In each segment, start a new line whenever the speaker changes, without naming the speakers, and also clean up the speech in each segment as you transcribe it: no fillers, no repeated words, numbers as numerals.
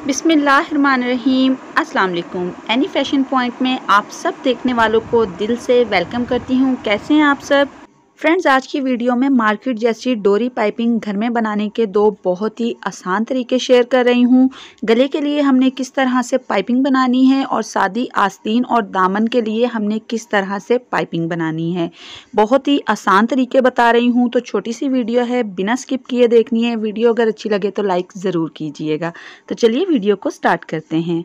बिस्मिल्लाहिर्रहमानिर्रहीम। अस्सलाम वालेकुम। एनी फैशन पॉइंट में आप सब देखने वालों को दिल से वेलकम करती हूँ। कैसे हैं आप सब फ्रेंड्स? आज की वीडियो में मार्केट जैसी डोरी पाइपिंग घर में बनाने के दो बहुत ही आसान तरीके शेयर कर रही हूँ। गले के लिए हमने किस तरह से पाइपिंग बनानी है और सादी आस्तीन और दामन के लिए हमने किस तरह से पाइपिंग बनानी है, बहुत ही आसान तरीके बता रही हूँ। तो छोटी सी वीडियो है, बिना स्किप किए देखनी है। वीडियो अगर अच्छी लगे तो लाइक ज़रूर कीजिएगा। तो चलिए वीडियो को स्टार्ट करते हैं।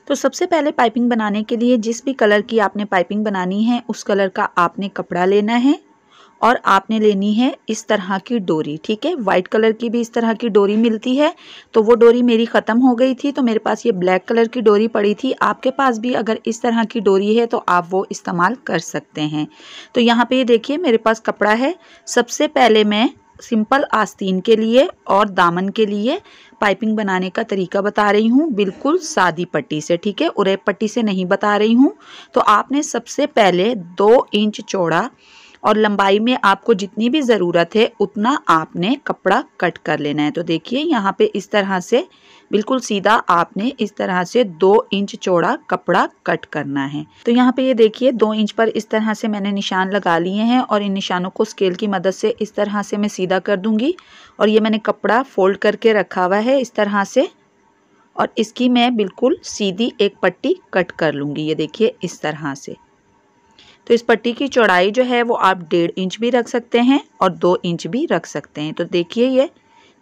तो सबसे पहले पाइपिंग बनाने के लिए जिस भी कलर की आपने पाइपिंग बनानी है उस कलर का आपने कपड़ा लेना है और आपने लेनी है इस तरह की डोरी। ठीक है, वाइट कलर की भी इस तरह की डोरी मिलती है। तो वो डोरी मेरी ख़त्म हो गई थी तो मेरे पास ये ब्लैक कलर की डोरी पड़ी थी। आपके पास भी अगर इस तरह की डोरी है तो आप वो इस्तेमाल कर सकते हैं। तो यहाँ पे ये देखिए मेरे पास कपड़ा है। सबसे पहले मैं सिंपल आस्तीन के लिए और दामन के लिए पाइपिंग बनाने का तरीका बता रही हूँ, बिल्कुल सादी पट्टी से। ठीक है, उरेब पट्टी से नहीं बता रही हूँ। तो आपने सबसे पहले 2 इंच चौड़ा और लंबाई में आपको जितनी भी ज़रूरत है उतना आपने कपड़ा कट कर लेना है। तो देखिए यहाँ पे इस तरह से बिल्कुल सीधा आपने इस तरह से 2 इंच चौड़ा कपड़ा कट करना है। तो यहाँ पे ये देखिए 2 इंच पर इस तरह से मैंने निशान लगा लिए हैं और इन निशानों को स्केल की मदद से इस तरह से मैं सीधा कर दूंगी। और ये मैंने कपड़ा फोल्ड करके रखा हुआ है इस तरह से और इसकी मैं बिल्कुल सीधी एक पट्टी कट कर लूँगी। ये देखिए इस तरह से। तो इस पट्टी की चौड़ाई जो है वो आप 1.5 इंच भी रख सकते हैं और 2 इंच भी रख सकते हैं। तो देखिए ये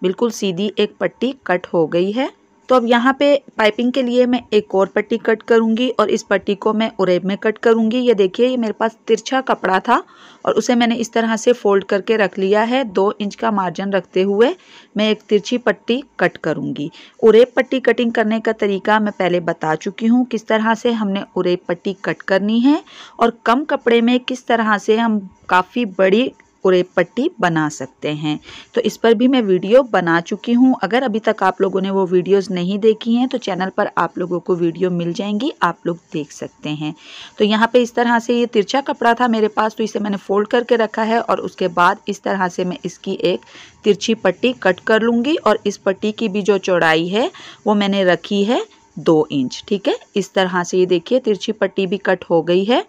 बिल्कुल सीधी एक पट्टी कट हो गई है। तो अब यहाँ पे पाइपिंग के लिए मैं एक और पट्टी कट करूँगी और इस पट्टी को मैं उरेब में कट करूँगी। ये देखिए ये मेरे पास तिरछा कपड़ा था और उसे मैंने इस तरह से फोल्ड करके रख लिया है। 2 इंच का मार्जिन रखते हुए मैं एक तिरछी पट्टी कट करूँगी। उरेब पट्टी कटिंग करने का तरीका मैं पहले बता चुकी हूँ, किस तरह से हमने उरेब पट्टी कट करनी है और कम कपड़े में किस तरह से हम काफ़ी बड़ी उरेब पट्टी बना सकते हैं। तो इस पर भी मैं वीडियो बना चुकी हूँ। अगर अभी तक आप लोगों ने वो वीडियोस नहीं देखी हैं तो चैनल पर आप लोगों को वीडियो मिल जाएंगी, आप लोग देख सकते हैं। तो यहाँ पे इस तरह से ये तिरछा कपड़ा था मेरे पास तो इसे मैंने फोल्ड करके रखा है और उसके बाद इस तरह से मैं इसकी एक तिरछी पट्टी कट कर लूँगी और इस पट्टी की भी जो चौड़ाई है वो मैंने रखी है 2 इंच। ठीक है, इस तरह से ये देखिए तिरछी पट्टी भी कट हो गई है।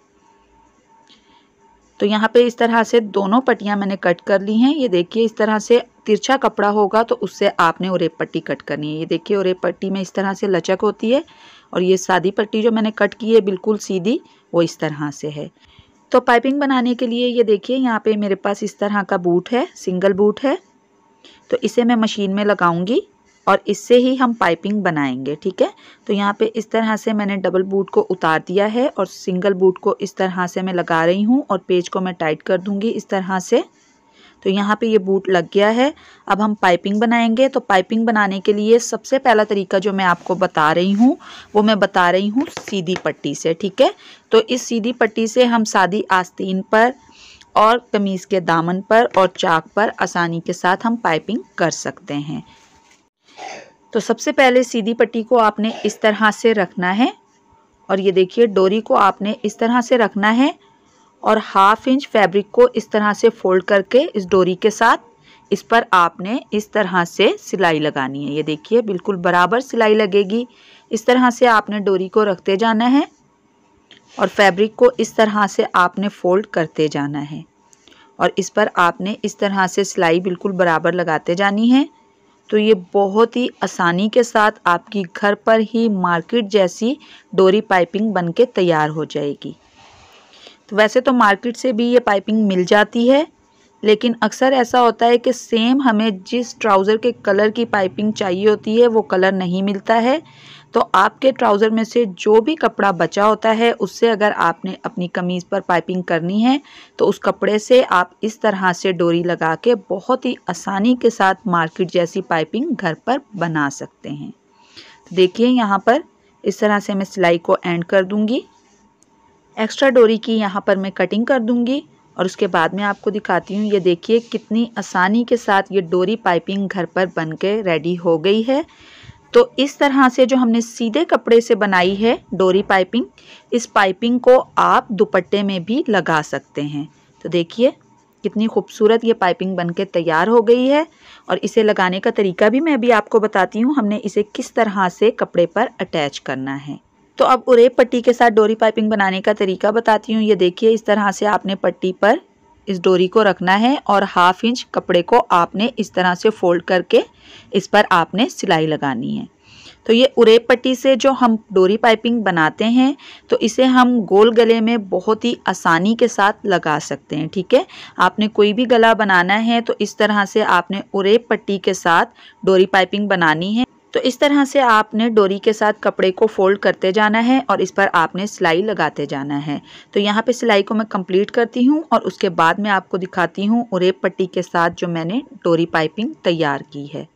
तो यहाँ पे इस तरह से दोनों पट्टियाँ मैंने कट कर ली हैं। ये देखिए इस तरह से तिरछा कपड़ा होगा तो उससे आपने उरेब पट्टी कट करनी है। ये देखिए उरेब पट्टी में इस तरह से लचक होती है और ये सादी पट्टी जो मैंने कट की है बिल्कुल सीधी वो इस तरह से है। तो पाइपिंग बनाने के लिए ये देखिए यहाँ पे मेरे पास इस तरह का बूट है, सिंगल बूट है। तो इसे मैं मशीन में लगाऊंगी और इससे ही हम पाइपिंग बनाएंगे। ठीक है, तो यहाँ पे इस तरह से मैंने डबल बूट को उतार दिया है और सिंगल बूट को इस तरह से मैं लगा रही हूँ और पेज को मैं टाइट कर दूंगी इस तरह से। तो यहाँ पे ये बूट लग गया है। अब हम पाइपिंग बनाएंगे। तो पाइपिंग बनाने के लिए सबसे पहला तरीका जो मैं आपको बता रही हूँ वो मैं बता रही हूँ सीधी पट्टी से। ठीक है, तो इस सीधी पट्टी से हम सादी आस्तीन पर और कमीज़ के दामन पर और चाक पर आसानी के साथ हम पाइपिंग कर सकते हैं। तो सबसे पहले सीधी पट्टी को आपने इस तरह से रखना है और ये देखिए डोरी को आपने इस तरह से रखना है और 1/2 इंच फैब्रिक को इस तरह से फोल्ड करके इस डोरी के साथ इस पर आपने इस तरह से सिलाई लगानी है। ये देखिए बिल्कुल बराबर सिलाई लगेगी। इस तरह से आपने डोरी को रखते जाना है और फैब्रिक को इस तरह से आपने फोल्ड करते जाना है और इस पर आपने इस तरह से सिलाई बिल्कुल बराबर लगाते जानी है। तो ये बहुत ही आसानी के साथ आपकी घर पर ही मार्केट जैसी डोरी पाइपिंग बनके तैयार हो जाएगी। तो वैसे तो मार्केट से भी ये पाइपिंग मिल जाती है, लेकिन अक्सर ऐसा होता है कि सेम हमें जिस ट्राउज़र के कलर की पाइपिंग चाहिए होती है वो कलर नहीं मिलता है। तो आपके ट्राउज़र में से जो भी कपड़ा बचा होता है उससे अगर आपने अपनी कमीज़ पर पाइपिंग करनी है तो उस कपड़े से आप इस तरह से डोरी लगा के बहुत ही आसानी के साथ मार्केट जैसी पाइपिंग घर पर बना सकते हैं। तो देखिए यहाँ पर इस तरह से मैं सिलाई को एंड कर दूँगी। एक्स्ट्रा डोरी की यहाँ पर मैं कटिंग कर दूँगी और उसके बाद मैं आपको दिखाती हूँ। ये देखिए कितनी आसानी के साथ ये डोरी पाइपिंग घर पर बन के रेडी हो गई है। तो इस तरह से जो हमने सीधे कपड़े से बनाई है डोरी पाइपिंग, इस पाइपिंग को आप दुपट्टे में भी लगा सकते हैं। तो देखिए कितनी खूबसूरत ये पाइपिंग बनके तैयार हो गई है। और इसे लगाने का तरीका भी मैं अभी आपको बताती हूँ, हमने इसे किस तरह से कपड़े पर अटैच करना है। तो अब उरेप पट्टी के साथ डोरी पाइपिंग बनाने का तरीका बताती हूँ। ये देखिए, इस तरह से आपने पट्टी पर इस डोरी को रखना है और 1/2 इंच कपड़े को आपने इस तरह से फोल्ड करके इस पर आपने सिलाई लगानी है। तो ये उरेप पट्टी से जो हम डोरी पाइपिंग बनाते हैं तो इसे हम गोल गले में बहुत ही आसानी के साथ लगा सकते हैं। ठीक है, आपने कोई भी गला बनाना है तो इस तरह से आपने उरेप पट्टी के साथ डोरी पाइपिंग बनानी है। तो इस तरह से आपने डोरी के साथ कपड़े को फोल्ड करते जाना है और इस पर आपने सिलाई लगाते जाना है। तो यहाँ पे सिलाई को मैं कंप्लीट करती हूँ और उसके बाद मैं आपको दिखाती हूँ उरेप पट्टी के साथ जो मैंने डोरी पाइपिंग तैयार की है।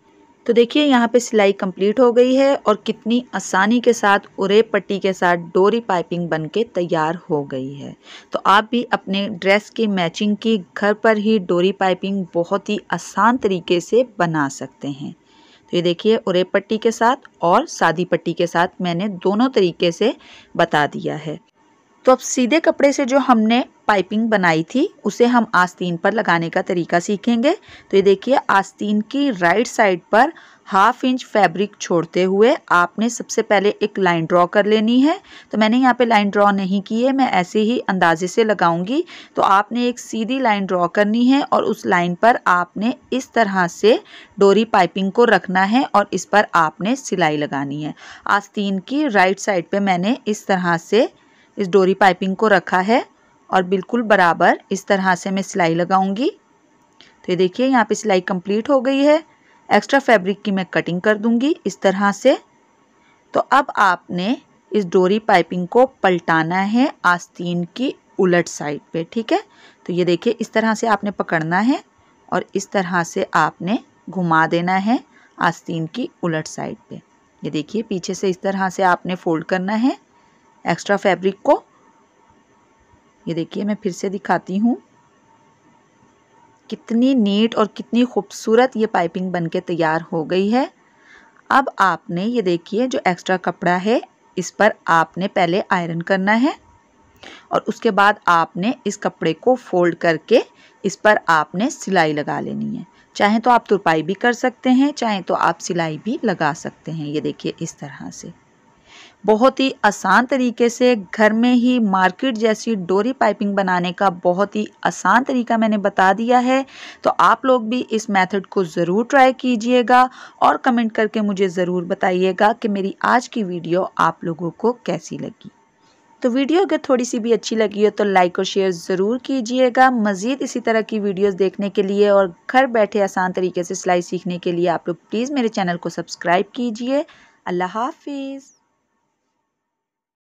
तो देखिए, यहाँ पे सिलाई कंप्लीट हो गई है और कितनी आसानी के साथ उरेप पट्टी के साथ डोरी पाइपिंग बनके तैयार हो गई है। तो आप भी अपने ड्रेस की मैचिंग की घर पर ही डोरी पाइपिंग बहुत ही आसान तरीके से बना सकते हैं। तो ये देखिए, उरेप पट्टी के साथ और सादी पट्टी के साथ मैंने दोनों तरीके से बता दिया है। तो अब सीधे कपड़े से जो हमने पाइपिंग बनाई थी उसे हम आस्तीन पर लगाने का तरीका सीखेंगे। तो ये देखिए, आस्तीन की राइट साइड पर 1/2 इंच फैब्रिक छोड़ते हुए आपने सबसे पहले एक लाइन ड्रॉ कर लेनी है। तो मैंने यहाँ पे लाइन ड्रॉ नहीं की है, मैं ऐसे ही अंदाजे से लगाऊंगी। तो आपने एक सीधी लाइन ड्रॉ करनी है और उस लाइन पर आपने इस तरह से डोरी पाइपिंग को रखना है और इस पर आपने सिलाई लगानी है। आस्तीन की राइट साइड पे मैंने इस तरह से इस डोरी पाइपिंग को रखा है और बिल्कुल बराबर इस तरह से मैं सिलाई लगाऊंगी। तो ये देखिए, यहाँ पे सिलाई कंप्लीट हो गई है। एक्स्ट्रा फैब्रिक की मैं कटिंग कर दूंगी इस तरह से। तो अब आपने इस डोरी पाइपिंग को पलटाना है आस्तीन की उलट साइड पे। ठीक है, तो ये देखिए, इस तरह से आपने पकड़ना है और इस तरह से आपने घुमा देना है आस्तीन की उलट साइड पे। ये देखिए, पीछे से इस तरह से आपने फोल्ड करना है एक्स्ट्रा फैब्रिक को। ये देखिए, मैं फिर से दिखाती हूँ, कितनी नीट और कितनी खूबसूरत ये पाइपिंग बनके तैयार हो गई है। अब आपने ये देखिए, जो एक्स्ट्रा कपड़ा है इस पर आपने पहले आयरन करना है और उसके बाद आपने इस कपड़े को फोल्ड करके इस पर आपने सिलाई लगा लेनी है। चाहे तो आप तुरपाई भी कर सकते हैं, चाहे तो आप सिलाई भी लगा सकते हैं। ये देखिए, इस तरह से बहुत ही आसान तरीके से घर में ही मार्केट जैसी डोरी पाइपिंग बनाने का बहुत ही आसान तरीका मैंने बता दिया है। तो आप लोग भी इस मेथड को ज़रूर ट्राई कीजिएगा और कमेंट करके मुझे ज़रूर बताइएगा कि मेरी आज की वीडियो आप लोगों को कैसी लगी। तो वीडियो अगर थोड़ी सी भी अच्छी लगी हो तो लाइक और शेयर ज़रूर कीजिएगा। मज़ीद इसी तरह की वीडियोस देखने के लिए और घर बैठे आसान तरीके से सिलाई सीखने के लिए आप लोग प्लीज़ मेरे चैनल को सब्सक्राइब कीजिए। अल्लाह हाफिज़।